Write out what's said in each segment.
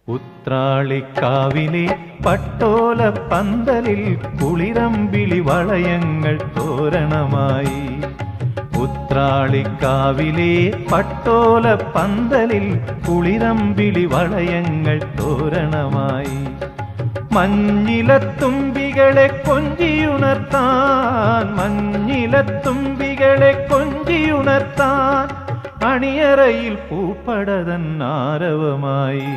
ഉത്രാളിക്കാവിലെ പട്ടോല പന്തലിൽ കുളിരമ്പിളി വളയങ്ങൾ തോരണമായി. ഉത്രാളിക്കാവിലെ പട്ടോല പന്തലിൽ കുളിരമ്പിളി വളയങ്ങൾ തോരണമായി. മഞ്ഞിലത്തുമ്പികളെ കൊഞ്ചിയുണർത്താൻ, മഞ്ഞിലത്തുമ്പികളെ കൊഞ്ചിയുണർത്താൻ അണിയറയിൽ പൂപ്പടതൻ ആരവമായി.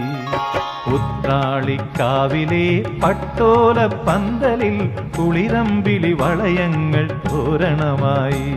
ഉത്രാളിക്കാവിലെ പട്ടോല പന്തലിൽ കുളിരമ്പിളി വളയങ്ങൾ തോരണമായി.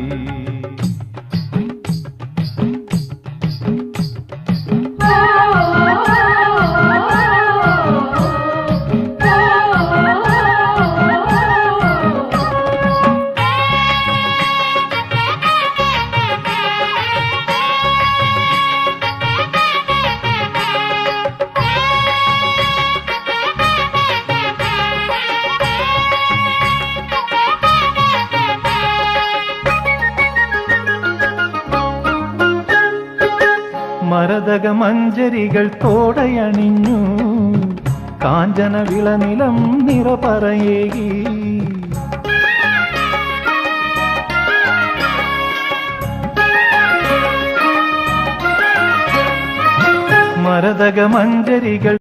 മരതക മഞ്ചരികൾ തോടയണിഞ്ഞു, കാഞ്ചന വിളനിലം നിറപറയേകി. മരതക മഞ്ചരികൾ